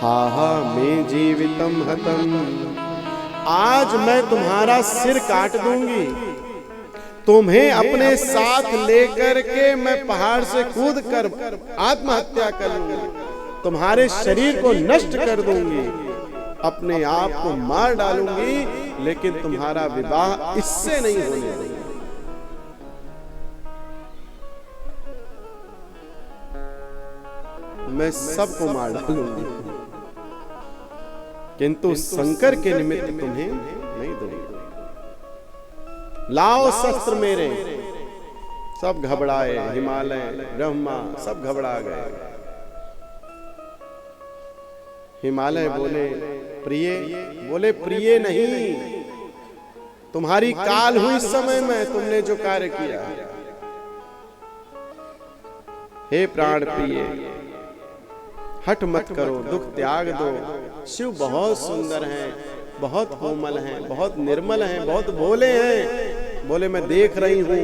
आहा मैं जीवितम हतम, आज मैं तुम्हारा सिर काट दूंगी, तुम्हें अपने साथ लेकर के मैं पहाड़ से कूद कर आत्महत्या कर लूंगी, तुम्हारे शरीर को नष्ट कर दूंगी, अपने आप को मार डालूंगी, लेकिन तुम्हारा विवाह इससे नहीं होने दूंगी। मैं सबको मार डालूंगी, किंतु शंकर के निमित्त तुम्हें नहीं दूंगी। लाओ शस्त्र मेरे। सब घबराए, हिमालय ब्रह्मा सब घबरा गए। हिमालय बोले प्रिय, बोले प्रिय नहीं, तुम्हारी काल हुई इस समय में, तुमने जो कार्य किया। हे प्राण प्रिय, हठ मत करो, दुख त्याग दो। शिव बहुत सुंदर हैं, बहुत कोमल हैं, बहुत निर्मल हैं, बहुत भोले हैं। बोले मैं देख रही हूं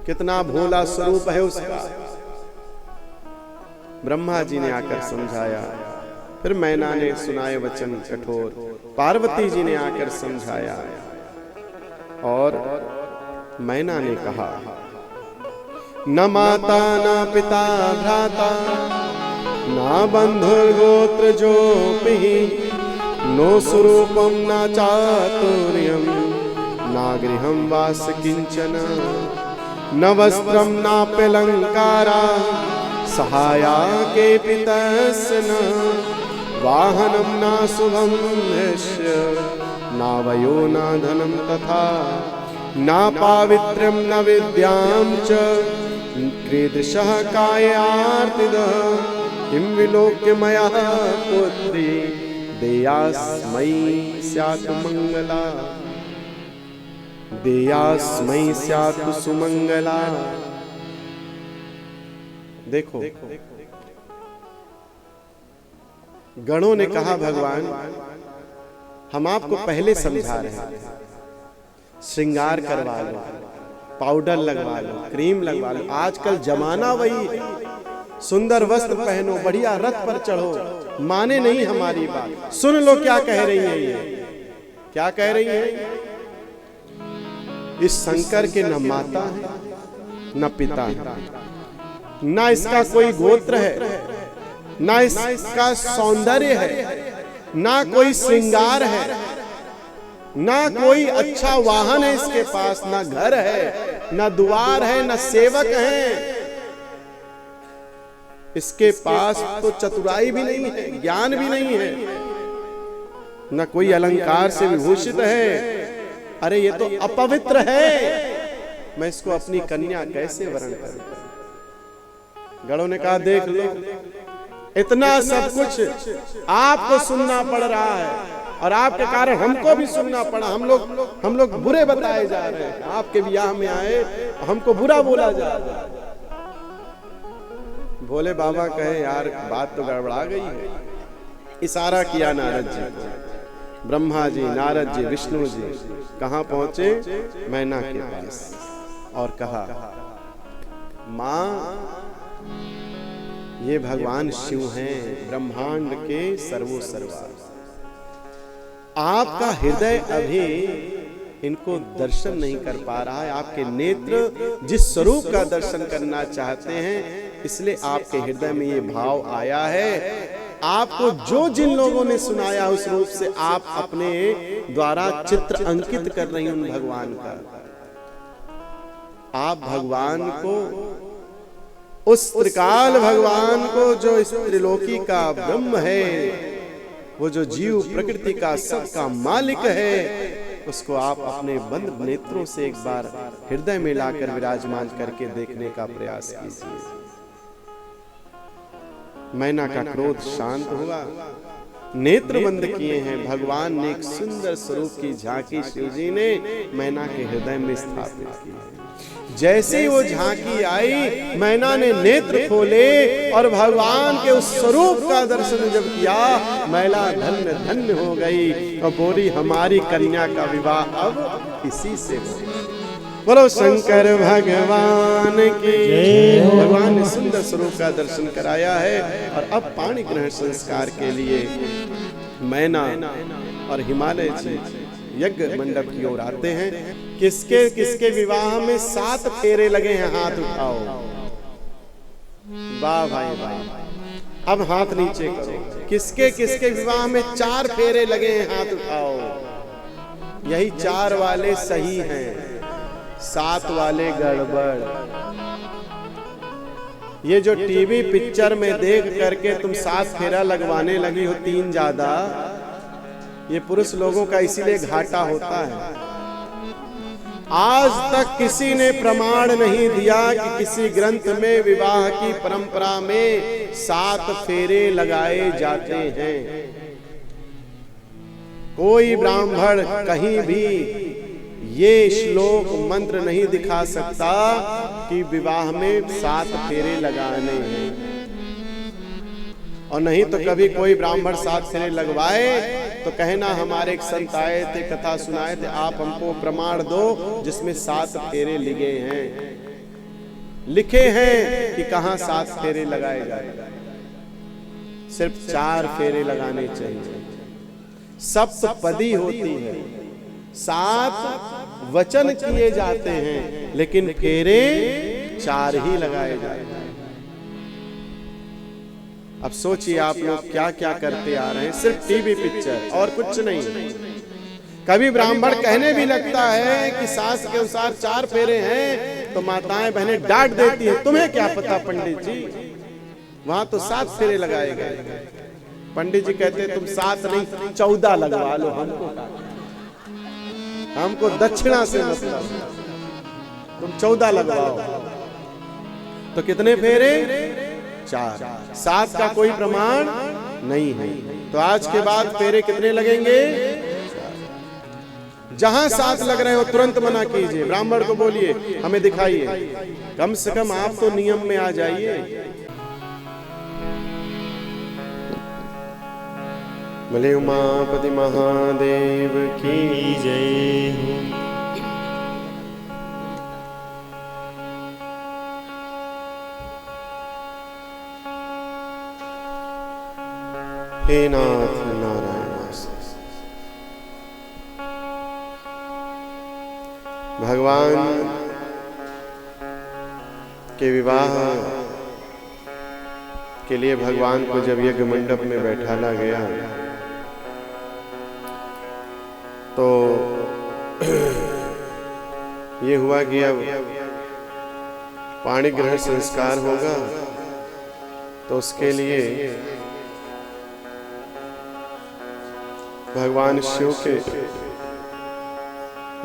कितना भोला स्वरूप है उसका। ब्रह्मा जी ने आकर समझाया, फिर मैना ने सुनाए वचन कठोर, पार्वती जी ने आकर समझाया, और मैना ने कहा न माता न पिता भ्राता ना बंधुर्गोत्र जोपि, नो स्वरूपम न चातुर्यम ना गृहं वास किंचन, न वस्त्रम नाप्यलंकारा सहाया के पितस्य, न वाहनम ना शुभम यस्य, ना वयो ना धनम तथा, ना पावित्र्यम न विद्याम च, कीदृशः कायार्तिदः, किं विलोक्य मया पुत्री, देयास्मै स्यात् मंगला, देयास्मै स्यात् सुमंगला। देखो गणों ने कहा भगवान हम आपको पहले समझा रहे हैं, श्रृंगार करवा लो, पाउडर लगवा लो, क्रीम लगवा लो। आजकल जमाना वही, सुंदर वस्त्र पहनो, बढ़िया रथ पर चढ़ो। माने नहीं हमारी बात। सुन लो क्या कह रही है ये, क्या कह रही है। इस शंकर के न माता है न पिता है, न इसका कोई गोत्र है, न इसका सौंदर्य है, न कोई श्रृंगार है, न कोई अच्छा वाहन है इसके पास, न घर है, न द्वार है, न सेवक है। इसके पास तो चतुराई भी नहीं है, ज्ञान भी नहीं है, न कोई अलंकार से विभूषित है। अरे ये तो अपवित्र है, मैं इसको अपनी कन्या कैसे वरण करूं। गणों ने कहा देख लो, इतना सब कुछ आपको सुनना पड़ रहा है, और आपके कारण हमको भी सुनना पड़ा। हम लोग बुरे बताए जा रहे हैं। आपके ब्याह में आए, हमको बुरा बोला जा रहा है। भोले बाबा कहे यार बात तो गड़बड़ा गई है। इशारा किया नारद जी को। ब्रह्मा जी, नारद जी, विष्णु जी कहाँ पहुंचे? मैना के पास, और कहा माँ ये भगवान शिव हैं, ब्रह्मांड के सर्वोसर्वा। आपका हृदय अभी इनको दर्शन नहीं कर पा रहा है। आपके नेत्र जिस स्वरूप का दर्शन करना चाहते हैं, इसलिए आपके हृदय में ये भाव आया है। आपको जो जिन लोगों ने सुनाया उस रूप से आप अपने द्वारा चित्र अंकित कर रही उन भगवान का। आप भगवान को, उस त्रिकाल भगवान को जो इस त्रिलोकी का ब्रह्म है, वो जो जीव प्रकृति का सबका मालिक है, उसको आप अपने बंद नेत्रों से एक बार हृदय में लाकर विराजमान करके देखने का प्रयास कीजिए। मैना का क्रोध शांत हुआ, नेत्र बंद किए हैं। भगवान ने एक सुंदर स्वरूप की झांकी शिवजी ने मैना के हृदय में स्थापित की। जैसे ही वो झांकी आई, मैना ने नेत्र खोले और भगवान के उस स्वरूप का दर्शन जब किया, मैना धन्य धन्य हो गई और बोली हमारी कन्या का विवाह अब इसी से हो। बोलो शंकर भगवान की। भगवान ने सुंदर स्वरूप का दर्शन कराया है। और अब पाणी ग्रहण संस्कार के लिए मैना और हिमालय जी यज्ञ मंडप की ओर आते हैं। किसके किसके विवाह में 7 फेरे लगे हैं, हाथ उठाओ। वाह भाई वाह। अब हाथ नीचे करो। किसके किसके विवाह में 4 फेरे लगे हैं, हाथ उठाओ। यही 4 वाले सही हैं, 7 वाले गड़बड़। ये जो टीवी पिक्चर में देख करके तुम 7 फेरा लगवाने लगी हो, 3 ज्यादा, ये पुरुष लोगों का इसीलिए घाटा होता है। आज तक किसी ने प्रमाण नहीं दिया कि किसी ग्रंथ में विवाह की परंपरा में 7 फेरे लगाए जाते हैं। कोई ब्राह्मण कहीं भी ये श्लोक मंत्र नहीं दिखा सकता कि विवाह में 7 फेरे लगाने हैं। और नहीं तो कभी कोई ब्राह्मण 7 फेरे लगवाए तो कहना हमारे एक संत आए थे, कथा सुनाए थे, आप हमको प्रमाण दो जिसमें 7 फेरे लिखे हैं कि कहां 7 फेरे लगाए जाते। सिर्फ 4 फेरे लगाने चाहिए। सप्तपदी होती है, 7 वचन किए जाते हैं, लेकिन फेरे 4 ही लगाए जाते हैं। अब सोचिए आप लोग क्या क्या करते आ रहे हैं, सिर्फ टीवी पिक्चर और कुछ नहीं। कभी ब्राह्मण कहने भी लगता है कि सास के अनुसार 4 फेरे हैं, तो माताएं बहनें डांट देती हैं, तुम्हें क्या पता पंडित जी, वहां तो 7 फेरे लगाए गए। पंडित जी कहते तुम 7 नहीं 14 लगवा लो, हमको दक्षिणा से मतलब, तुम 14 लगवाओ। तो कितने फेरे? 4। 7 का कोई प्रमाण नहीं है। तो आज के बाद फेरे कितने लगेंगे? 4। जहां 7 लग रहे हो तुरंत मना कीजिए, ब्राह्मण को बोलिए हमें दिखाइए, कम से कम आप तो नियम में आ जाइए। भले उमापति महादेव की जय हो। हे नाथ नारायण, भगवान के विवाह के लिए भगवान को जब यज्ञ मंडप में बैठाला गया तो ये हुआ कि अब पाणी ग्रहण संस्कार होगा, तो उसके लिए भगवान शिव के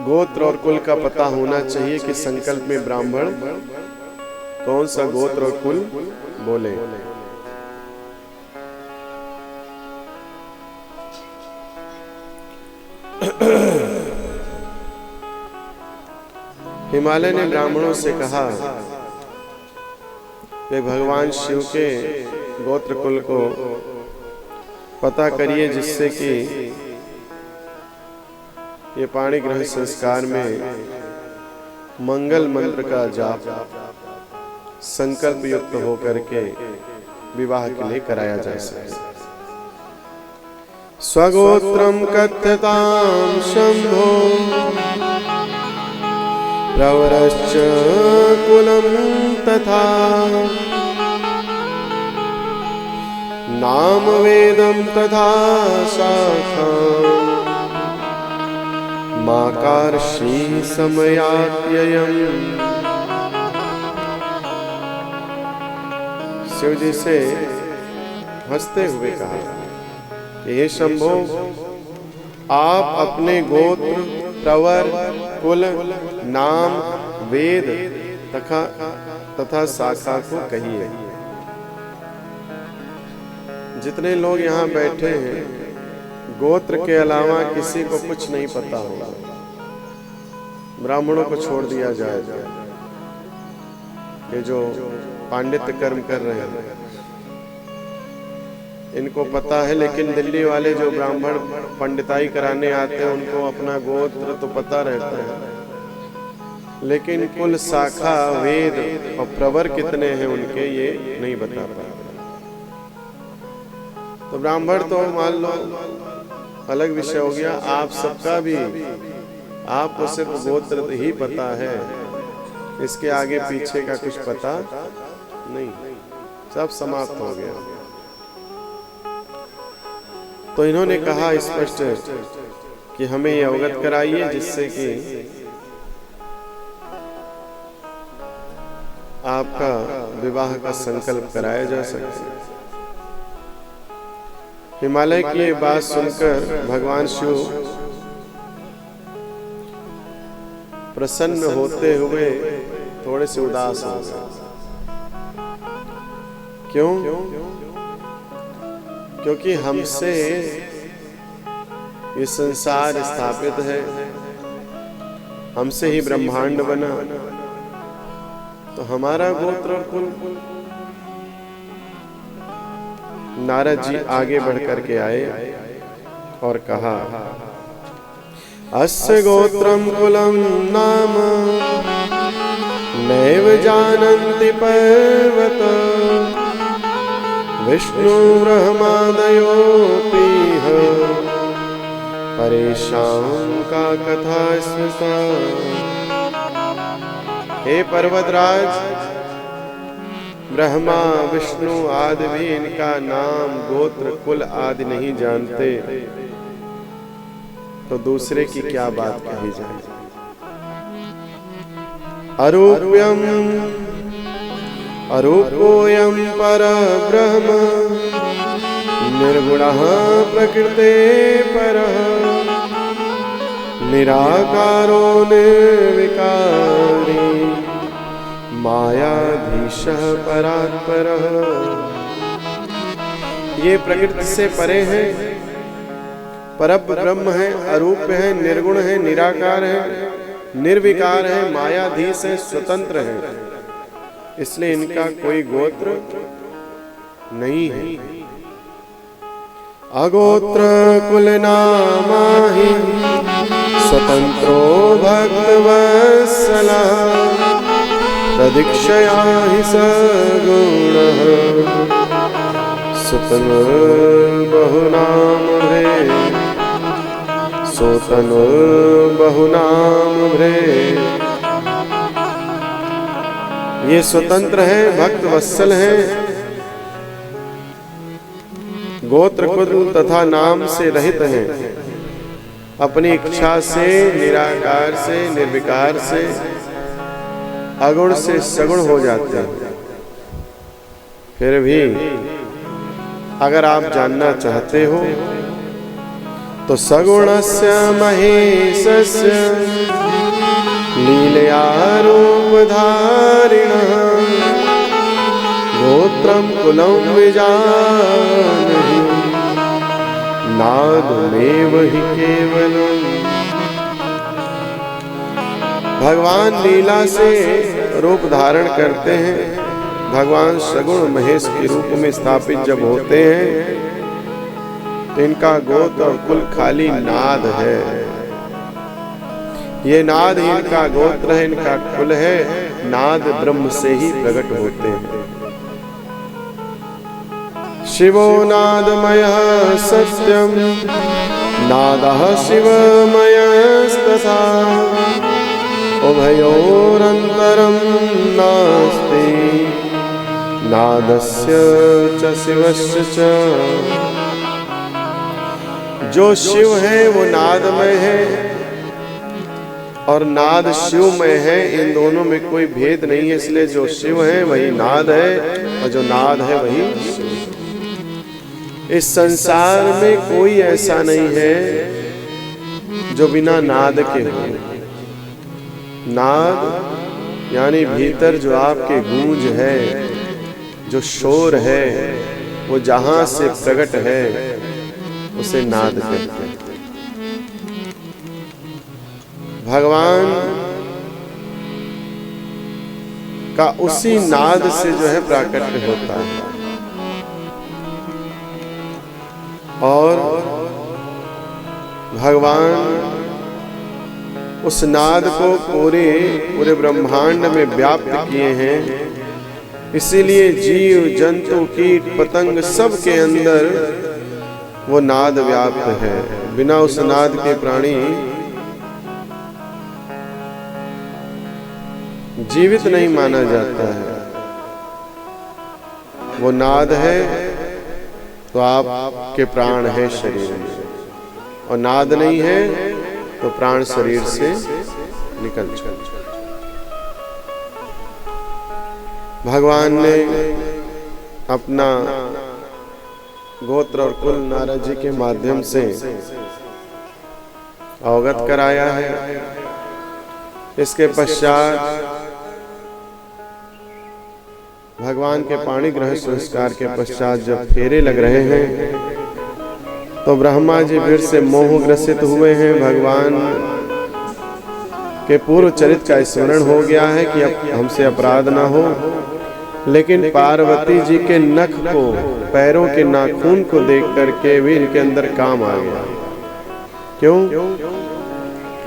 गोत्र और कुल का पता होना चाहिए कि संकल्प में ब्राह्मण कौन सा गोत्र और कुल बोले। हिमालय ने ब्राह्मणों से कहा कि भगवान शिव के गोत्र कुल को पता करिए, जिससे कि ये पाणी ग्रहण संस्कार में मंगल मंत्र का जाप संकल्प युक्त होकर के विवाह के लिए कराया जा सके। स्वगोत्रम कथ्यताम शंभो प्रवरश्च कुलम तथा नाम वेदम तथा शाखा माकार्षी समयात्ययम्। शिव जी से हंसते हुए कहा कि हे शंभो, आप अपने गोत्र, प्रवर, कुल, नाम, वेद तथा शाखा को कहिए। जितने लोग यहाँ बैठे हैं, गोत्र के अलावा किसी को कुछ नहीं पता होगा। ब्राह्मणों को छोड़ दिया जाएगा, ये जो पांडित्य कर्म कर रहे हैं इनको पता है, लेकिन दिल्ली वाले जो ब्राह्मण पंडिताई कराने आते हैं उनको अपना गोत्र तो पता रहता है, लेकिन कुल, शाखा, वेद और प्रवर कितने हैं उनके ये नहीं बता पाए। तो ब्राह्मण तो मान लो अलग विषय हो गया, आप सबका भी आपको सिर्फ गोत्र ही पता है, इसके आगे पीछे का कुछ पता नहीं, सब समाप्त हो गया। तो इन्होंने कहा स्पष्ट कि हमें ये अवगत कराइए जिससे कि आपका विवाह का संकल्प कराया जा सके। हिमालय की ये बात सुनकर भगवान शिव प्रसन्न होते हुए थोड़े से उदास हो गए। क्यों? क्योंकि हमसे ये संसार स्थापित है, हमसे ही ब्रह्मांड बना, तो हमारा गोत्र और कुल। नारद जी आगे बढ़ करके आए और कहा, अस्य गोत्रम कुलम नाम नैव जानन्ति पर्वत विष्णुरहमादयोऽपीह परेशान का कथा स्मृता। हे पर्वतराज, ब्रह्मा विष्णु आदि भी इनका नाम गोत्र कुल आदि नहीं जानते, तो दूसरे की क्या बात कही जाए। अरूप्यम अरूपोऽयं परब्रह्म निर्गुणः प्रकृते परः निराकारो निर्विकारी मायाधीशः परात्परः। ये प्रकृति से परे हैं, परब्रह्म है, अरूप है, निर्गुण है, निराकार है, निर्विकार है, मायाधीश है, स्वतंत्र है, इसलिए इनका कोई गोत्र नहीं है। अगोत्र कुलनामाहि स्वतंत्रो भक्तवत्सलः तदीक्षया हि सगुणः सुतन बहुनाम भ्रे सोतन बहुनाम भ्रे। ये स्वतंत्र है, भक्त वत्सल है, गोत्र कुल तथा नाम से रहित हैं, अपनी इच्छा से, निराकार से, निर्विकार से, अगुण से सगुण हो जाते हैं। फिर भी अगर आप जानना चाहते हो तो सगुणस्य महेशस्य लीलया रूपधारिणः गोत्रं कुलं विजानहि नादमेव हि केवलम्। भगवान लीला से रूप धारण करते हैं, भगवान सगुण महेश के रूप में स्थापित जब होते हैं तो इनका गोत्र और कुल खाली नाद है। ये नाद ही इनका गोत्र है, इनका कुल है, नाद ब्रह्म से ही प्रकट होते हैं। शिवो नादमयः सत्यं नादः शिवमयस्तथा उभयोरन्तरं नास्ति नादस्य च शिवस्य च। जो शिव है वो नादमय है और नाद शिवमय है, इन दोनों में कोई भेद नहीं है, इसलिए जो शिव है वही नाद है और जो नाद है वही शिव। इस संसार में कोई ऐसा नहीं है जो बिना नाद के हो। नाद यानी भीतर जो आपके गूंज है, जो शोर है, वो जहां से प्रकट है उसे नाद कहते हैं। भगवान का उसी नाद से जो है प्राकट्य होता है और भगवान उस नाद को पूरे ब्रह्मांड में व्याप्त किए हैं। इसीलिए जीव जंतु कीट पतंग सब के अंदर वो नाद व्याप्त है। बिना उस नाद के प्राणी जीवित नहीं माना जाता है। वो नाद है तो आपके प्राण है शरीर में, और नाद नहीं है तो प्राण शरीर से निकल चुके। भगवान ने अपना गोत्र और कुल नारद जी के माध्यम से अवगत कराया है। इसके पश्चात भगवान के पाणी ग्रहण संस्कार के पश्चात जब फेरे लग रहे हैं तो ब्रह्मा जी फिर से मोहग्रसित हुए हैं। भगवान के पूर्व चरित्र का स्मरण हो गया है कि अब हमसे अपराध ना हो, लेकिन पार्वती जी के नख को, पैरों के नाखून को देख करके भी इनके अंदर काम आ गया। क्यों?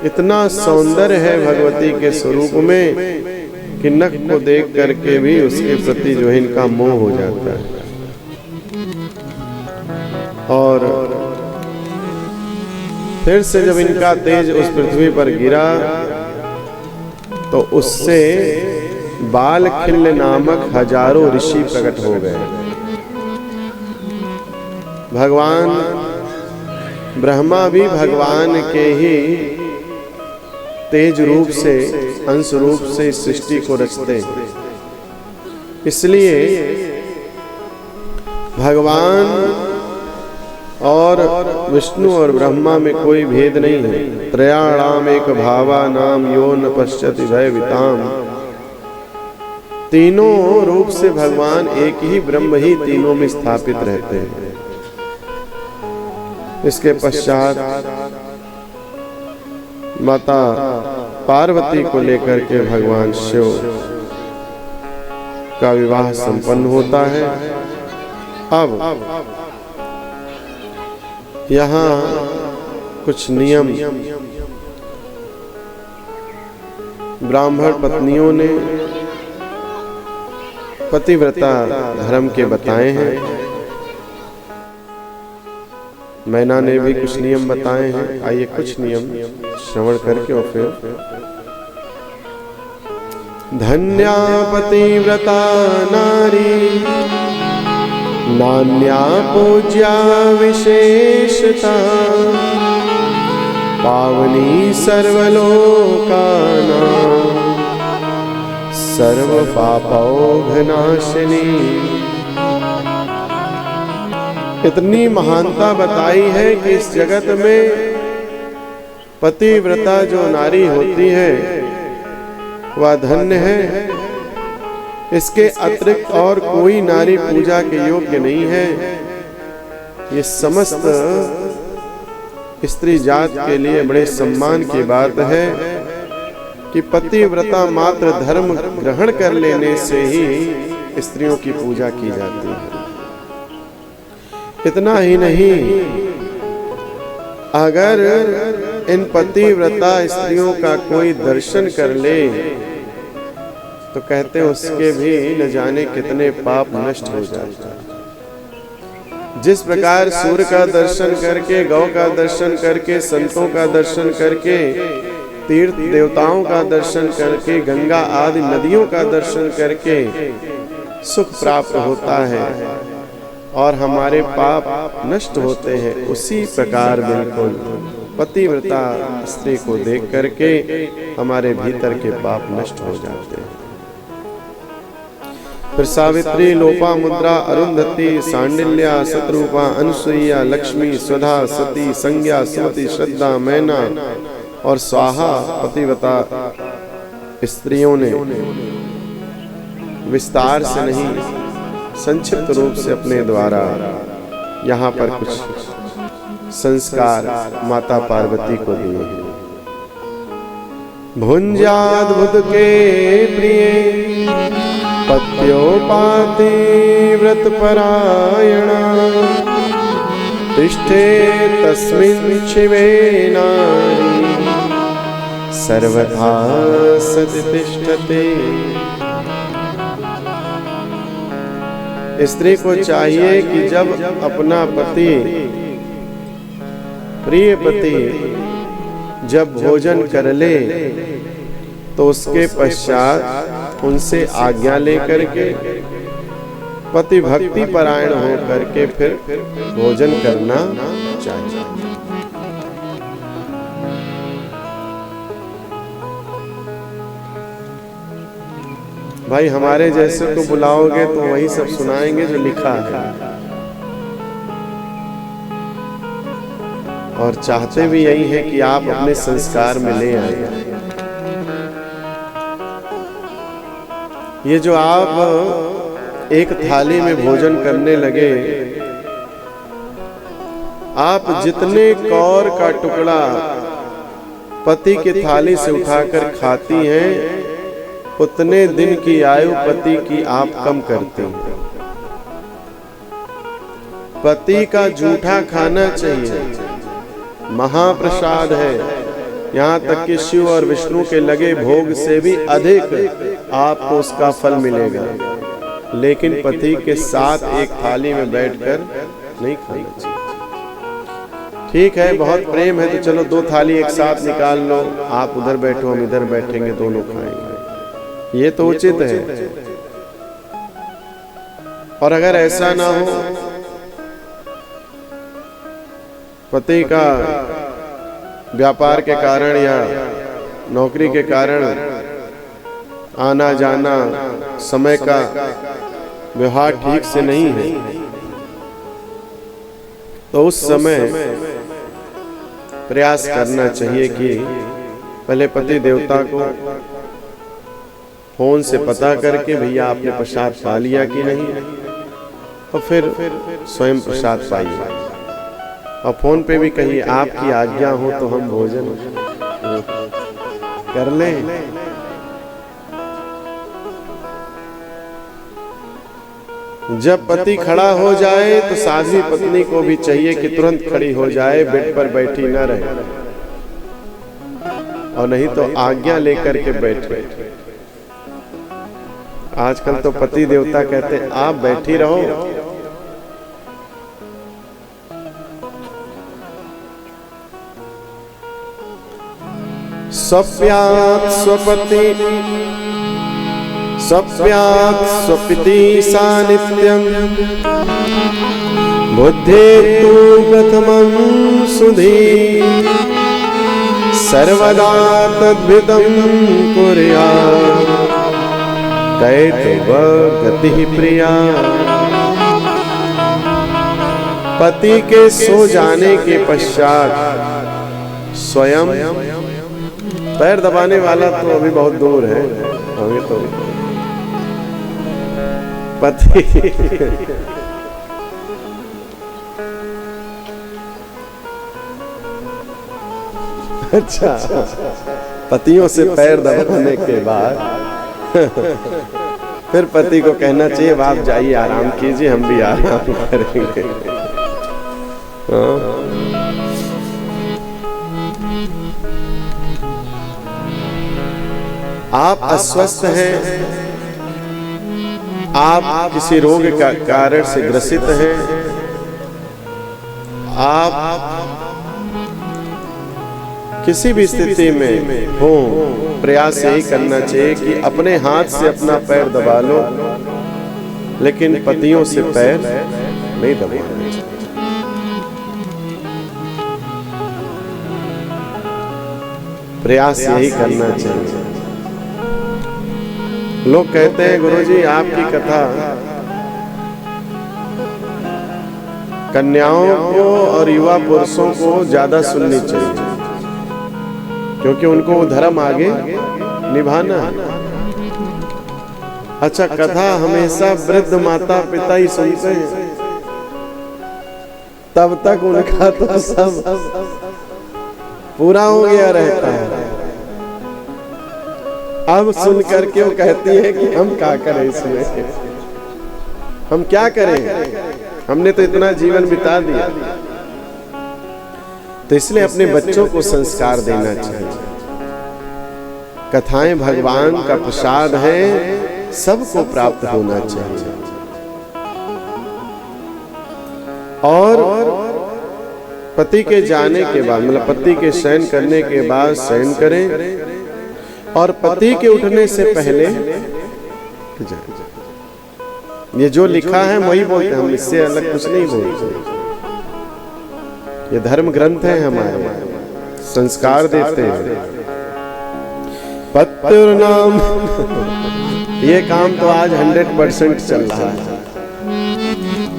इतना सौंदर्य है भगवती के स्वरूप में कि नख को देख करके भी उसके प्रति जो है इनका मोह हो जाता है। और फिर से जब इनका तेज उस पृथ्वी पर गिरा तो उससे बालखिल्य नामक हजारों ऋषि प्रकट हो गए। भगवान ब्रह्मा भी भगवान के ही तेज रूप से, अंश रूप से इस सृष्टि को रचते। इसलिए भगवान और विष्णु और ब्रह्मा में कोई भेद नहीं है। त्रयाणाम एक भावा नाम यो न पश्यति भयविताम। तीनों रूप से भगवान एक ही ब्रह्म ही तीनों में स्थापित रहते हैं। इसके पश्चात माता पार्वती को लेकर के भगवान शिव का विवाह संपन्न होता है। अब यहाँ कुछ नियम ब्राह्मण पत्नियों ने पतिव्रता धर्म के बताए हैं। मैना ने भी कुछ नियम बताए हैं। आइए कुछ नियम श्रवण करके और फिर धन्या पतिव्रता नारी नान्या पूज्या विशेषता पावनी सर्वलोकानां सर्व पापौघनाशिनी। इतनी महानता बताई है कि इस जगत में पतिव्रता जो नारी होती है वह धन्य है। इसके अतिरिक्त और कोई नारी पूजा के योग्य नहीं है। ये समस्त स्त्री जात के लिए बड़े सम्मान की बात है कि पतिव्रता मात्र धर्म ग्रहण कर लेने से ही स्त्रियों की पूजा की जाती है। इतना ही नहीं, अगर इन पतिव्रता स्त्रियों का कोई दर्शन कर ले तो कहते हैं उसके भी न जाने कितने पाप नष्ट हो जाते हैं। जिस प्रकार सूर्य का दर्शन करके, गौ का दर्शन करके, संतों का दर्शन करके, तीर्थ देवताओं का दर्शन करके, गंगा आदि नदियों का दर्शन करके सुख प्राप्त होता है और हमारे पाप नष्ट होते हैं, उसी प्रकार बिल्कुल पतिव्रता स्त्री को देख करके हमारे भीतर के पाप नष्ट हो जाते हैं। फिर सावित्री, लोपामुद्रा, अरुंधति, सांडिल्या, शत्रुपा, अनुसुईया, लक्ष्मी, स्वधा, सती, संज्ञा, सुमति, श्रद्धा, मैना और स्वाहा पतिव्रता स्त्रियों ने विस्तार से नहीं, संक्षिप्त रूप से अपने द्वारा यहाँ पर कुछ संस्कार माता पार्वती को दिए हैं। भुंजाद्भुत के प्रिय पत्योपाति व्रत परायणा तिष्ठे तस्मिन् शिवे नारी सर्वथा सतिष्ठते। स्त्री को चाहिए कि जब अपना पति, प्रिय पति जब भोजन कर ले तो उसके पश्चात उनसे आज्ञा लेकर के पति भक्ति परायण हो करके फिर भोजन करना चाहिए। भाई हमारे जैसे को बुलाओगे तो वही सब सुनाएंगे जो लिखा है, और चाहते भी यही है कि आप अपने संस्कार में ले आए। ये जो आप एक थाली में भोजन करने लगे, आप जितने कौर का टुकड़ा पति की थाली से उठाकर खाती हैं, उतने दिन की आयु पति की आप कम करते हैं। पति का जूठा खाना चाहिए, महाप्रसाद है। यहाँ तक कि शिव और विष्णु के लगे भोग से भी अधिक आपको उसका फल मिलेगा, लेकिन पति के साथ एक थाली में बैठकर नहीं खाना चाहिए। ठीक है, बहुत प्रेम है तो चलो 2 थाली एक साथ निकाल लो, आप उधर बैठो हम इधर बैठेंगे, दोनों खाएंगे, ये तो उचित है। और अगर ऐसा ना हो, पति का व्यापार के कारण या नौकरी के कारण आना जाना, समय का व्यवहार ठीक से नहीं है, तो उस समय प्रयास करना चाहिए कि पहले पति देवता को फोन से पता करके भैया आपने प्रसाद पा लिया कि नहीं, और फिर स्वयं प्रसाद पाइए। और फोन पे भी कहिए आपकी आज्ञा हो तो हम भोजन कर लें। जब पति खड़ा हो जाए तो साध्वी पत्नी को भी चाहिए कि तुरंत खड़ी हो जाए, बेड पर बैठी न रहे, और नहीं तो आज्ञा लेकर के बैठे। आजकल तो पति देवता कहते हैं आप बैठी रहो, स्वप्यात् स्वपति स्वप्यात् स्वपिति सानित्यं बुद्धे तु प्रथमं सुधी सर्वदा तद्भितं कुर्यात् कैतव गतिः प्रिया। पति के सो जाने के पश्चात स्वयं पैर दबाने वाला तो अभी बहुत दूर है, हमें तो पति अच्छा, पतियों से पैर दबाने के बाद फिर पति को कहना चाहिए आप जाइए आराम कीजिए, हम भी आराम करेंगे। आप अस्वस्थ हैं, आप किसी रोग का कारण से ग्रसित हैं, आप किसी भी स्थिति में हो, प्रयास यही करना चाहिए कि अपने हाथ से अपना पैर दबा लो, लेकिन पतियों से पैर नहीं दबाना चाहिए। प्रयास यही करना चाहिए। लोग कहते हैं गुरुजी आपकी कथा कन्याओं को और युवा पुरुषों को ज्यादा सुननी चाहिए, क्योंकि उनको वो धर्म आगे निभाना है। अच्छा, कथा हमेशा वृद्ध माता पिता ही सुनते हैं, तब तक उनका तो सब पूरा हो गया रहता है। अब सुन करके वो कहती है कि हम क्या करें इसमें, हम क्या करें, हमने तो इतना जीवन बिता दिया। तो इसलिए अपने बच्चों को संस्कार देना चाहिए। कथाएं भगवान का प्रसाद है, सबको प्राप्त होना चाहिए। और पति के जाने के बाद, मतलब पति के शयन करने के बाद शयन करें, और पति के उठने से पहले ये जो लिखा है वही बोलते हैं, हम इससे अलग कुछ नहीं बोलते। ये धर्म ग्रंथ है हमारे, संस्कार देते हैं। पत्र नाम ये काम तो आज 100% चल रहा है।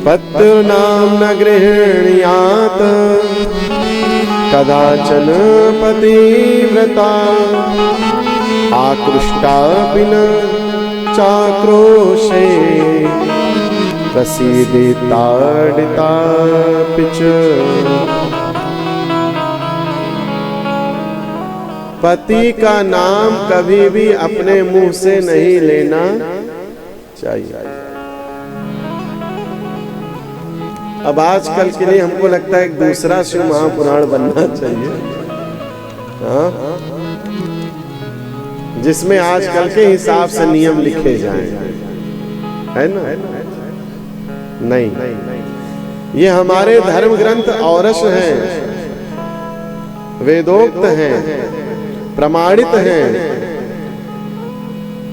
पत्र नाम न गृहणीयात कदाचन पतिव्रता आकृष्टा बिन चाक्रोशे प्रसीदिता पिच। पति का नाम कभी भी अपने मुंह से नहीं लेना चाहिए। अब आजकल के लिए हमको लगता है एक दूसरा शिव महापुराण बनना चाहिए, हाँ? जिसमें आजकल के हिसाब से नियम लिखे जाएं, है ना? नहीं, ये हमारे धर्म ग्रंथ औरस हैं, वेदोक्त हैं, प्रमाणित हैं।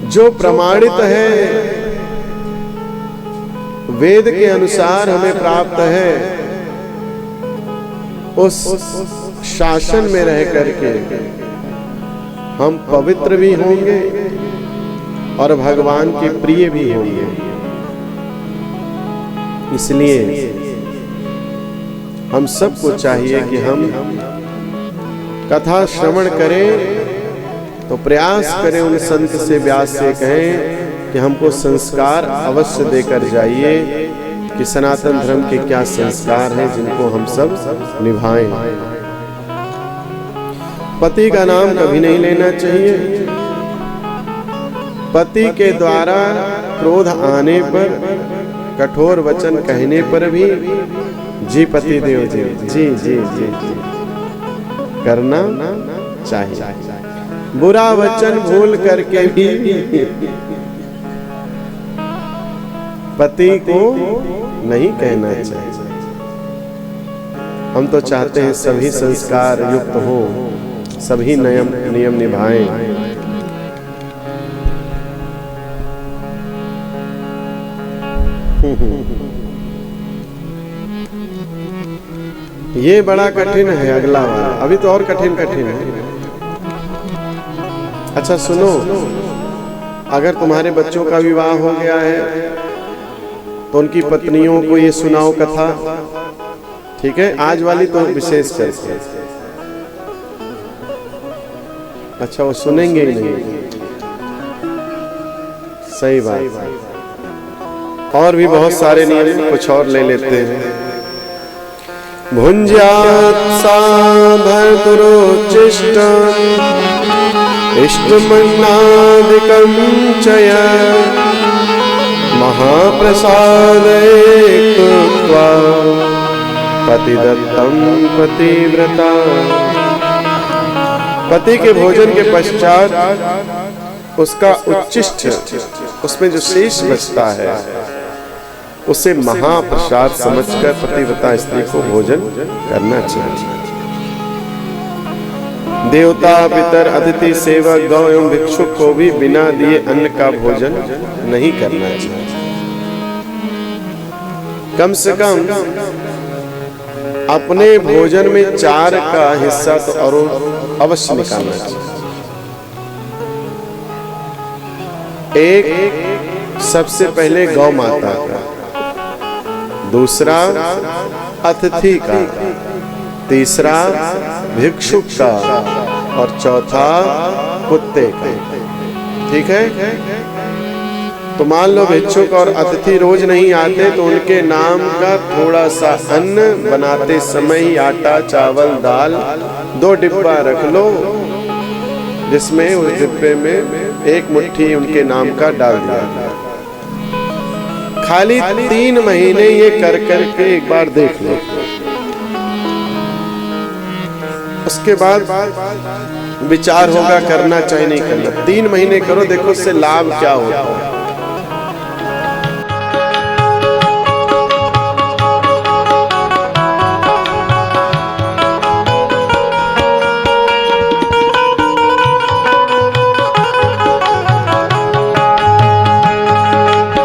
जो प्रमाणित है वेद के अनुसार हमें प्राप्त है, उस शासन में रह करके हम पवित्र भी होंगे और भगवान के प्रिय भी होंगे। इसलिए हम सबको चाहिए कि हम कथा श्रवण करें तो प्रयास करें, उन संत से, व्यास से कहें कि हमको संस्कार अवश्य देकर जाइए कि सनातन धर्म के क्या संस्कार हैं जिनको हम सब निभाएं। पति का नाम कभी नहीं लेना चाहिए। पति के द्वारा क्रोध आने पर, कठोर वचन कहने पर भी जी पति देव जी जी जी जी करना चाहिए। बुरा वचन भूल करके भी पति को नहीं कहना चाहिए। हम तो चाहते हैं सभी संस्कार युक्त हो, सभी नियम निभाएं। ये बड़ा कठिन है, अगला वाला अभी तो और कठिन है। अच्छा सुनो, अगर तुम्हारे बच्चों का विवाह हो गया है तो उनकी पत्नियों को ये सुनाओ कथा, ठीक है? आज वाली तो विशेष करके, अच्छा वो सुनेंगे ही नहीं, सही बात। और भी बहुत सारे नियम, कुछ और ले लेते हैं। भुंज्यात् सा भर्तुरोच्चिष्ट इष्टमन्नादिकं चय महाप्रसादे कृत्वा पतिदत्तं पतिव्रता। पति के भोजन के पश्चात उसका उच्चिष्ट, उसमें जो शेष बचता है उसे महाप्रसाद समझकर पतिव्रता स्त्री को भोजन करना चाहिए। देवता, पितर, अतिथि, सेवक, गौ एवं भिक्षुक को भी बिना दिए अन्न का भोजन नहीं करना चाहिए। कम से कम अपने भोजन में 4 का हिस्सा तो और अवश्य निकालना चाहिए। एक सबसे पहले गौ माता का, दूसरा अतिथि का, तीसरा भिक्षुक का और चौथा कुत्ते का, ठीक है? तो मान लो भिक्षुक और अतिथि रोज नहीं आते तो उनके नाम का थोड़ा सा अन्न बनाते समय ही आटा, चावल, दाल 2 डिब्बा रख लो, जिसमें उस डिब्बे में 1 मुट्ठी उनके नाम का डाल दिया। खाली 3 महीने ये कर करके एक बार देख लो। उसके बाद विचार होगा करना चाहे नहीं करना। 3 महीने करो, देखो उससे लाभ क्या होता है।